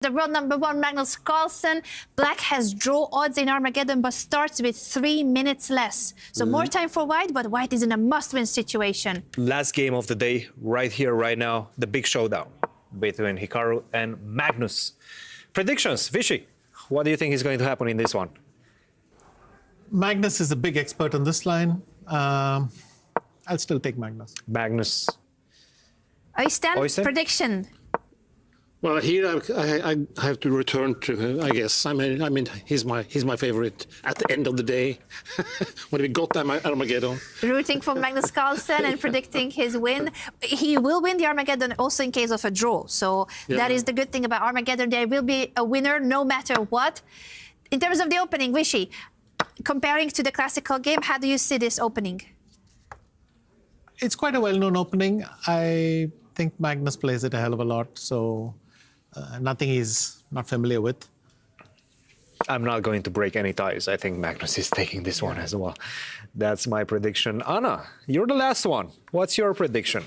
The world number one, Magnus Carlsen. Black has draw odds in Armageddon, but starts with 3 minutes less. So more time for White, but White is in a must-win situation. Last game of the day, right here, right now, the big showdown between Hikaru and Magnus. Predictions, Vishy, what do you think is going to happen in this one? Magnus is a big expert on this line. I'll still take Magnus. Magnus. Oystein, prediction. Well, here I have to return to, I guess. I mean, he's my favorite at the end of the day. When we got Armageddon. Rooting for Magnus Carlsen and predicting his win. He will win the Armageddon also in case of a draw. So that is the good thing about Armageddon. There will be a winner no matter what. In terms of the opening, Vishy, comparing to the classical game, how do you see this opening? It's quite a well-known opening. I think Magnus plays it a hell of a lot, so nothing he's not familiar with. I'm not going to break any ties. I think Magnus is taking this one as well. That's my prediction. Anna, you're the last one. What's your prediction?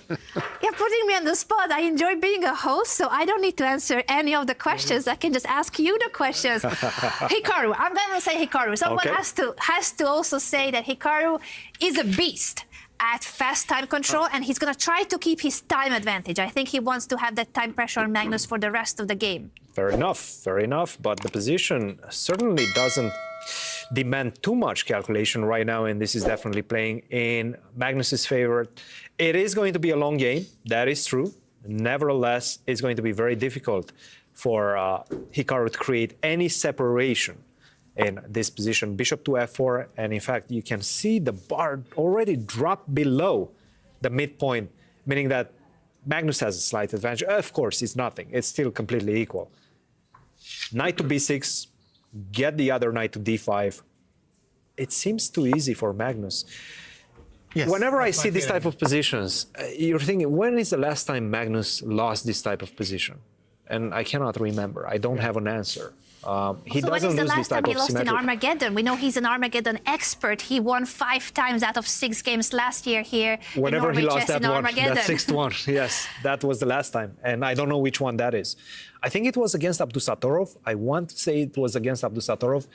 You're putting me on the spot. I enjoy being a host, so I don't need to answer any of the questions. I can just ask you the questions. Hikaru, I'm going to say Hikaru. Someone has to also say that Hikaru is a beast at fast time control, and he's going to try to keep his time advantage. I think he wants to have that time pressure on Magnus for the rest of the game. Fair enough. But the position certainly doesn't demand too much calculation right now, and this is definitely playing in Magnus's favor. It is going to be a long game, that is true. Nevertheless, it's going to be very difficult for Hikaru to create any separation in this position. Bishop to f4, and in fact you can see the bar already drop below the midpoint, meaning that Magnus has a slight advantage. Of course, it's nothing. It's still completely equal. Knight to b6, get the other knight to d5. It seems too easy for Magnus. Yes, whenever I see this type of positions, you're thinking, when is the last time Magnus lost this type of position? And I cannot remember. I don't have an answer. He so doesn't when is the lose last this time type he of lost symmetric. in Armageddon? We know he's an Armageddon expert. He won 5 times out of 6 games last year here. Whenever he lost that one, Armageddon. that 6th one, yes, that was the last time. And I don't know which one that is. I think it was against Abdusatorov. I want to say it was against Abdusatorov,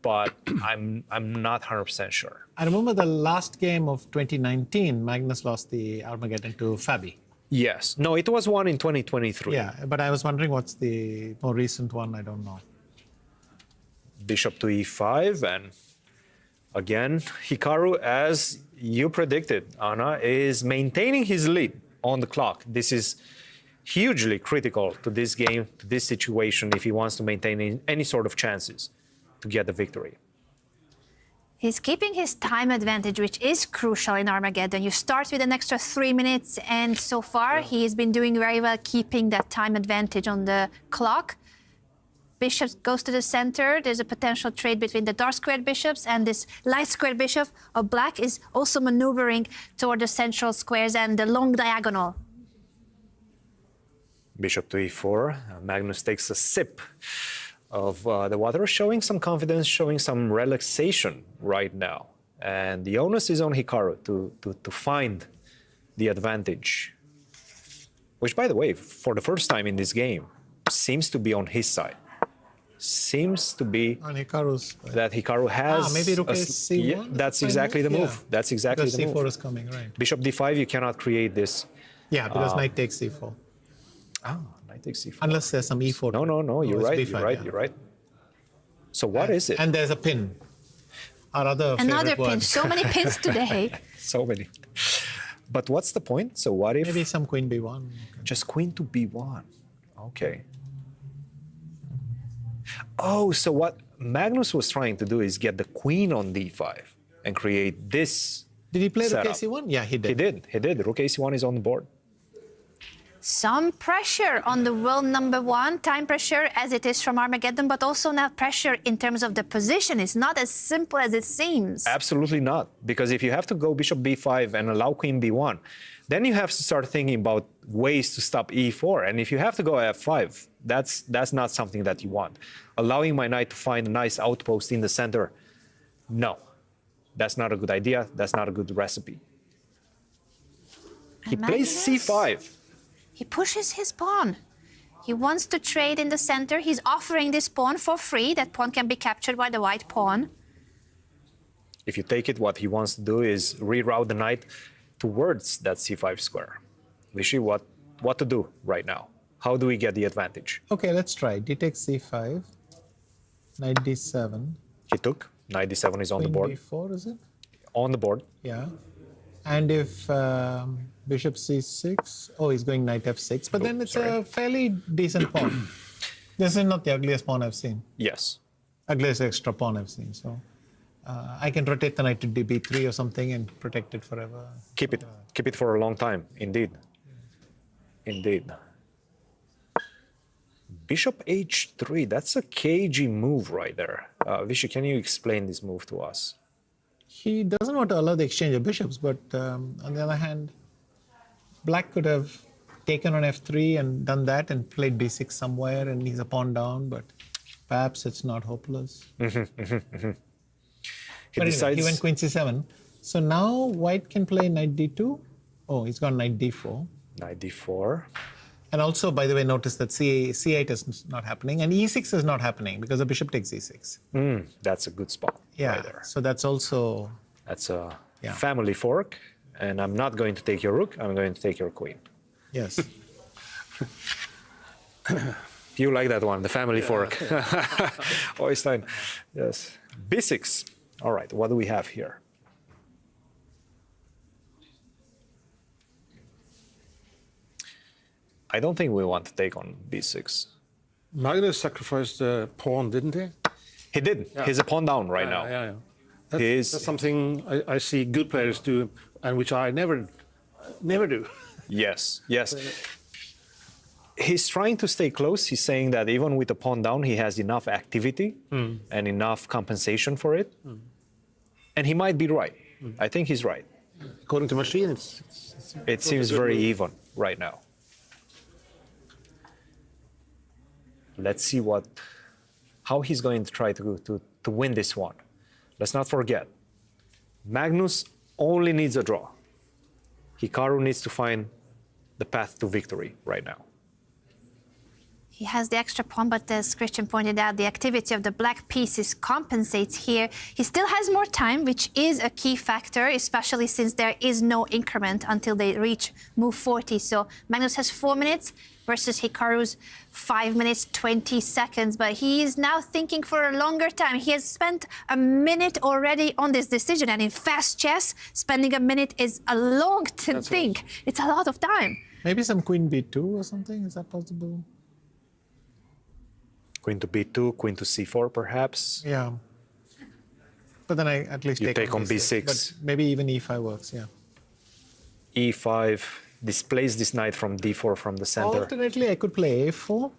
but I'm not 100% sure. I remember the last game of 2019, Magnus lost the Armageddon to Fabi. Yes. No, it was one in 2023. Yeah, but I was wondering what's the more recent one. I don't know. Bishop to e5, and again, Hikaru, as you predicted, Anna, is maintaining his lead on the clock. This is hugely critical to this game, to this situation, if he wants to maintain any sort of chances to get the victory. He's keeping his time advantage, which is crucial in Armageddon. You start with an extra 3 minutes, and so far he has been doing very well keeping that time advantage on the clock. Bishop goes to the center. There's a potential trade between the dark squared bishops, and this light squared bishop of black is also maneuvering toward the central squares and the long diagonal. Bishop to e4. Magnus takes a sip of the water, showing some confidence, showing some relaxation right now. And the onus is on Hikaru to find the advantage, which, by the way, for the first time in this game, seems to be on his side. Seems to be on Hikaru's that Hikaru has. maybe rook c1. Yeah, that's exactly the move. Yeah. That's exactly because the move. c4 is coming, right? Bishop d5, you cannot create this. Yeah, because knight takes c4. Knight takes c4. Unless there's some e4. No, you're it's right. b5, You're right. So what is it? And there's a pin. Our other Another favorite pin. word. So many pins today. So many. But what's the point? So what if Maybe some queen b1. just queen to b1? Okay. Oh, so what Magnus was trying to do is get the queen on d5 and create this. Did he play rook setup. c1? Yeah, he did. He did. Rook ac1 is on the board. Some pressure on the world number one, time pressure as it is from Armageddon, but also now pressure in terms of the position. It's not as simple as it seems. Absolutely not. Because if you have to go bishop b5 and allow queen b1, then you have to start thinking about ways to stop e4. And if you have to go f5, that's not something that you want. Allowing my knight to find a nice outpost in the center, no. That's not a good idea. That's not a good recipe. He plays Magnus? c5. He pushes his pawn. He wants to trade in the center. He's offering this pawn for free. That pawn can be captured by the white pawn. If you take it, what he wants to do is reroute the knight towards that c5 square. Vishy, what to do right now? How do we get the advantage? Okay, let's try. D takes c5, knight d7. He took. Knight d7 is on the Queen board. b4, is it? On the board. Yeah. And if bishop c6, oh, he's going knight f6, but then it's a fairly decent pawn. This is not the ugliest pawn I've seen. Yes. Ugliest extra pawn I've seen. So I can rotate the knight to db3 or something and protect it forever. Keep it for a long time. Indeed. Indeed. Bishop h3, that's a cagey move right there. Vishy, can you explain this move to us? He doesn't want to allow the exchange of bishops, but on the other hand, black could have taken on f3 and done that and played b6 somewhere, and he's a pawn down, but perhaps it's not hopeless. He But decides. anyway, he went queen c7. So now white can play knight d2. Oh, he's got knight d4. Knight d4. And also, by the way, notice that c8 is not happening, and e6 is not happening because the bishop takes e6. That's a good spot Yeah, right there. so that's also... That's a Yeah. family fork, and I'm not going to take your rook, I'm going to take your queen. Yes. You like that one, the family fork. Oystein, yes. b6. All right, what do we have here? I don't think we want to take on b6. Magnus sacrificed the pawn, didn't he? He did. Yeah. He's a pawn down right now. Yeah. He is- That's something I see good players do, and which I never do. Yes, yes. He's trying to stay close. He's saying that even with the pawn down, he has enough activity and enough compensation for it. And he might be right. I think he's right. According to machine, It seems good very move. even right now. Let's see how he's going to try to win this one. Let's not forget, Magnus only needs a draw. Hikaru needs to find the path to victory right now. He has the extra pawn, but as Christian pointed out, the activity of the black pieces compensates here. He still has more time, which is a key factor, especially since there is no increment until they reach move 40. So Magnus has 4 minutes versus Hikaru's 5 minutes, 20 seconds. But he is now thinking for a longer time. He has spent a minute already on this decision. And in fast chess, spending a minute is a long to think. It's a lot of time. Maybe some queen b2 or something. Is that possible? Queen to b2, queen to c4 perhaps. Yeah. But then I at least You take on b6. b6. But maybe even e5 works, yeah. e5 displays this knight from d4 from the center. Alternately, I could play a4.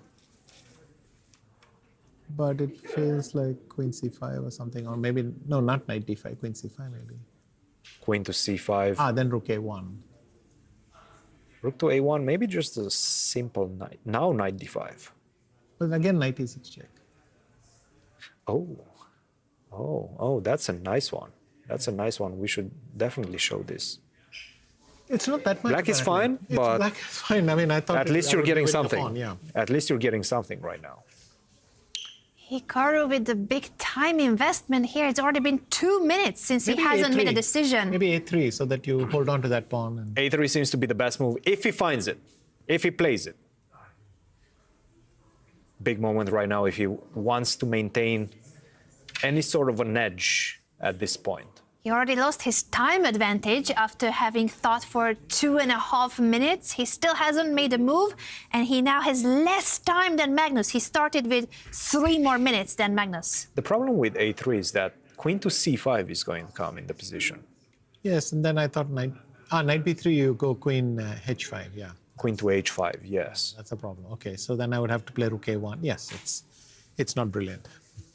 But it feels like queen c5 or something. Or maybe, no, not knight d5, queen c5 maybe. Queen to c5. Then rook a1. Rook to a1, maybe just a simple knight. Now knight d5. But again, knight e6 check. Oh, that's a nice one. That's a nice one. We should definitely show this. It's not that much. Black is apparently. fine, but black is fine. I mean, I thought At it- least I you're would getting win the something. pawn, yeah. At least you're getting something right now. Hikaru with the big time investment here. It's already been 2 minutes since Maybe he hasn't made a a3. decision. Maybe a3 so that you hold on to that pawn. And a3 seems to be the best move if he finds it, if he plays it. Big moment right now if he wants to maintain any sort of an edge at this point. He already lost his time advantage after having thought for 2.5 minutes. He still hasn't made a move, and he now has less time than Magnus. He started with 3 more minutes than Magnus. The problem with a3 is that queen to c5 is going to come in the position. yes, and then I thought knight b3, you go queen h5, yeah. Queen to h5, yes. That's a problem. Okay, so then I would have to play rook a1. Yes, it's not brilliant.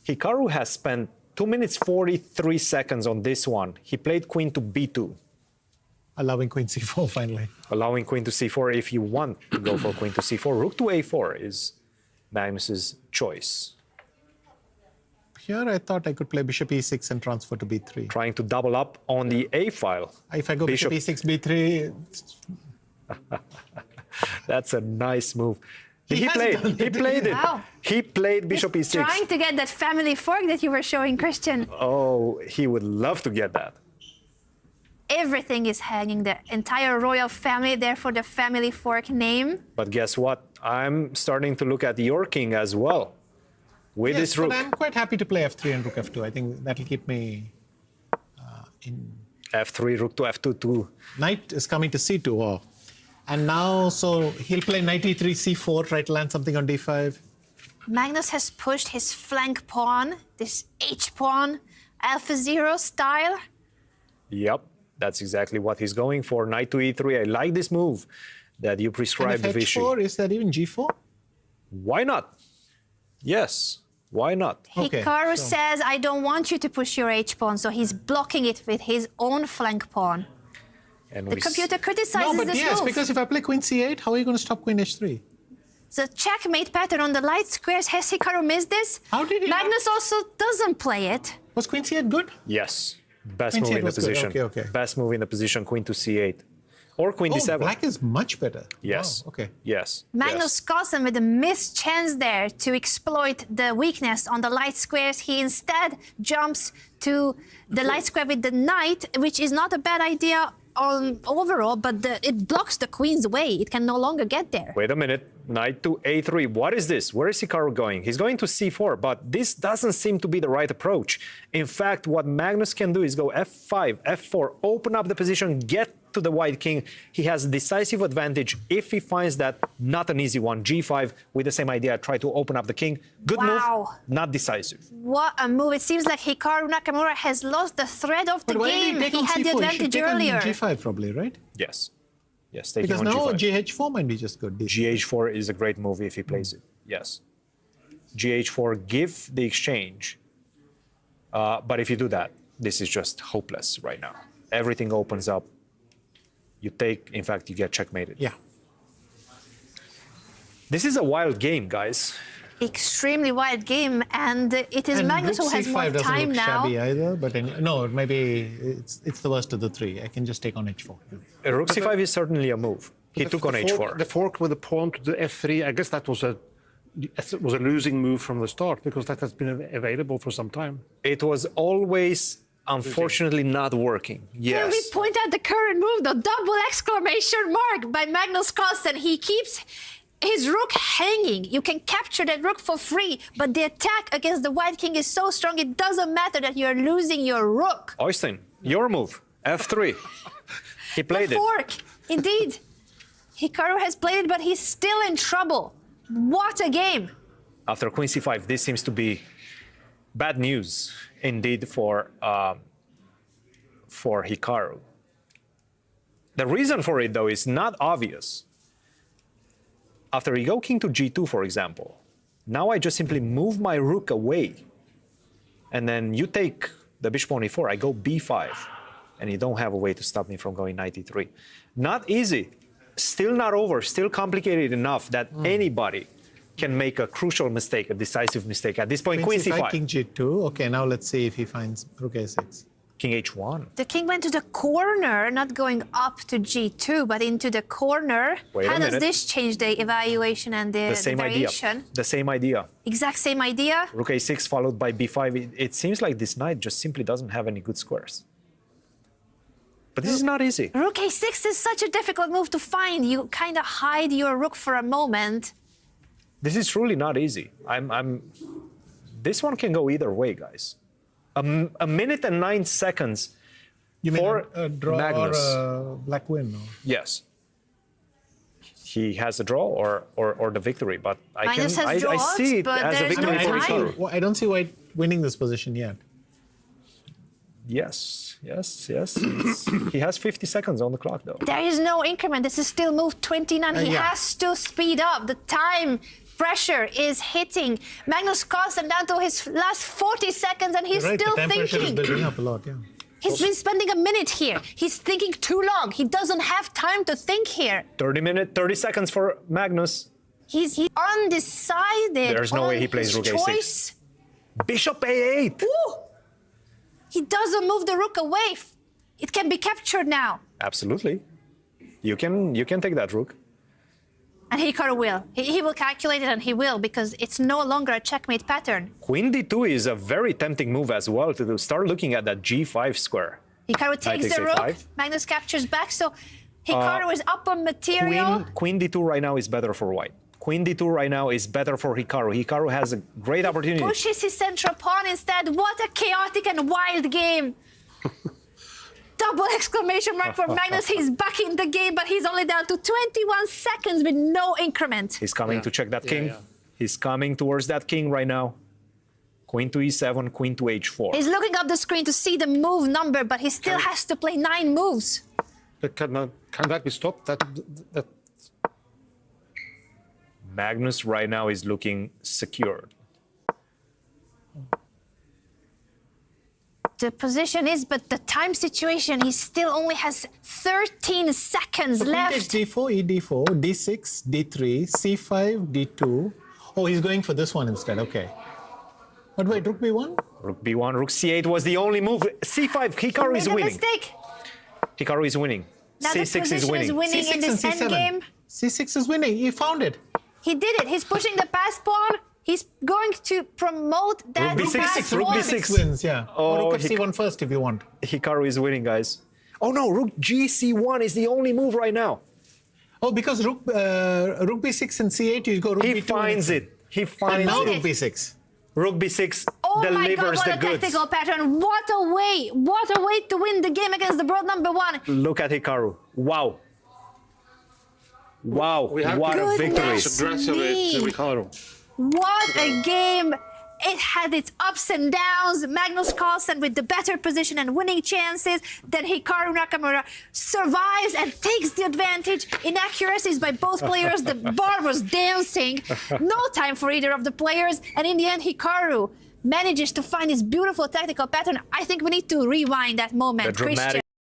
Hikaru has spent 2 minutes 43 seconds on this one. He played queen to b2, Allowing queen c4 finally. allowing queen to c4 if you want to go for queen to c4. Rook to a4 is Magnus's choice. Here I thought I could play bishop e6 and transfer to b3. Trying to double up on the a file. If I go bishop e6, b3, That's a nice move. He played it. Wow. He played bishop He's e6. trying to get that family fork that you were showing, Christian. Oh, he would love to get that. Everything is hanging. The entire royal family, therefore the family fork name. But guess what? I'm starting to look at your king as well. With Yes, this rook. but I'm quite happy to play f3 and rook f2. I think that'll keep me in. f3, rook to f2, too. Knight is coming to c2. Oh. And now, so he'll play knight e3, c4, try to land something on d5. Magnus has pushed his flank pawn, this h pawn, alpha zero style. Yep, that's exactly what he's going for. Knight to e3. I like this move that you prescribed, And if Vichy. h4, is that even g4? Why not? Yes, why not? Okay, Hikaru so- says, I don't want you to push your h pawn, so he's blocking it with his own flank pawn. And The computer criticizes No, but this yes, move. because if I play queen c8, how are you going to stop queen h3? The checkmate pattern on the light squares, has Hikaru missed this? How did he not- Magnus also doesn't play it. Was queen c8 good? Yes, best Queen move c8 in the was good. position. Okay, okay. Best move in the position, queen to c8. Or queen Oh, d7. black is much better. Yes. Wow, okay. Yes. Magnus yes. Carlsen with a missed chance there to exploit the weakness on the light squares. He instead jumps to the light square with the knight, which is not a bad idea on overall, but it blocks the queen's way. It can no longer get there. Wait a minute. Knight to a3. What is this? Where is Hikaru going? He's going to c4, but this doesn't seem to be the right approach. In fact, what Magnus can do is go f5, f4, open up the position, get to the white king. He has decisive advantage if he finds that not an easy one. g5 with the same idea, try to open up the king. Good Wow. move, not decisive. What a move. It seems like Hikaru Nakamura has lost the thread of the But why did game. he take He on had c4? the He should advantage take on earlier. g5 probably, right? Yes. Yes, taking Because on now g5. gh4 might be just good. gh4 is a great move if he plays it. Yes. gh4, give the exchange. But if you do that, this is just hopeless right now. Everything opens up. You take, in fact, you get checkmated. Yeah. This is a wild game, guys. Extremely wild game, and it is And Magnus rook who has c5 more doesn't time look now. shabby either, but no, maybe it's the worst of the three. I can just take on h4. Rook c5 is certainly a move. He took on h4. The fork with the pawn to the f3, I guess that was a losing move from the start because that has been available for some time. It was always, unfortunately, not working. Can we Yes. point out the current move, the double exclamation mark by Magnus Carlsen? He keeps his rook hanging. You can capture that rook for free, but the attack against the white king is so strong, it doesn't matter that you're losing your rook. Oystein, your move, f3. He played The it. fork, indeed. Hikaru has played it, but he's still in trouble. What a game. After queen c5, this seems to be bad news indeed for Hikaru. The reason for it, though, is not obvious. After you go king to g2, for example, now I just simply move my rook away. And then you take the bishop on e4, I go b5. And you don't have a way to stop me from going knight e3. Not easy. Still not over, still complicated enough that anybody can make a crucial mistake, a decisive mistake. At this point, queen c5. King g2. Okay, now let's see if he finds rook a6. King h1. The king went to the corner, not going up to g2, but into the corner. Wait a How does minute. this change the evaluation and the The same idea. variation? The same idea. Exact same idea. Rook a6 followed by b5. It seems like this knight just simply doesn't have any good squares. But this is not easy. Rook a6 is such a difficult move to find. You kind of hide your rook for a moment. This is truly not easy. This one can go either way, guys. A minute and 9 seconds You mean for a draw Magnus. or a black win? Or? Yes. He has a draw or the victory, but Magnus has I draws, see it but as a there's victory no for time. Hikaru. Well, I don't see White winning this position yet. Yes. He has 50 seconds on the clock, though. There is no increment. This is still move 29. He yeah. has to speed up. The time pressure is hitting Magnus Carlsen down to his last 40 seconds, and he's You're right, still the time pressure is thinking. building up a lot, yeah. He's been spending a minute here. He's thinking too long. He doesn't have time to think here. 30 seconds for Magnus. He's undecided. There's no on way he plays his rook a6. choice. Bishop a8. Ooh. He doesn't move the rook away. It can be captured now. Absolutely. You can take that rook. And Hikaru will. He will calculate it, and he will, because it's no longer a checkmate pattern. Queen d2 is a very tempting move as well to start looking at that g5 square. Hikaru takes takes the rook. a5. Magnus captures back, so Hikaru is up on material. Queen d2 right now is better for white. Queen d2 right now is better for Hikaru. Hikaru has a great opportunity. Pushes his central pawn instead. What a chaotic and wild game. Double exclamation mark for Magnus. He's back in the game, but he's only down to 21 seconds with no increment. He's coming to check that king. He's coming towards that king right now. Queen to e7, queen to h4. He's looking up the screen to see the move number, but he still has to play 9 moves. But can that be stopped? That Magnus right now is looking secured. The position is, but the time situation, he still only has 13 seconds So left. takes d4, e d4, d6, d3, c5, d2. Oh, he's going for this one instead. Okay. But wait, rook b1? Rook b1, rook c8 was the only move. c5, Hikaru Made is a winning. mistake. Hikaru is winning. Now the c6 is position winning. is winning c6 in this and c7. endgame. c6 is winning. He found it. He did it. He's pushing the pass pawn. He's going to promote that Rook b6, pass rook pawn. b6. Wins, yeah. Oh, Or rook of c1 first if you want. Hikaru is winning, guys. Oh no, rook gc1 is the only move right now. Oh, because rook b6 and c8, you go rook He b2. finds it. He And finds now it. rook b6. Rook b6 Oh my God, delivers what the a goods. tactical pattern. What a way. What a way to win the game against the world number 1. Look at Hikaru. Wow. Wow, we have what a Goodness victory. congratulate me. Hikaru. What a game. It had its ups and downs. Magnus Carlsen with the better position and winning chances. Then Hikaru Nakamura survives and takes the advantage. Inaccuracies by both players. The bar was dancing. No time for either of the players. And in the end, Hikaru manages to find his beautiful tactical pattern. I think we need to rewind that moment. The dramatic Christian.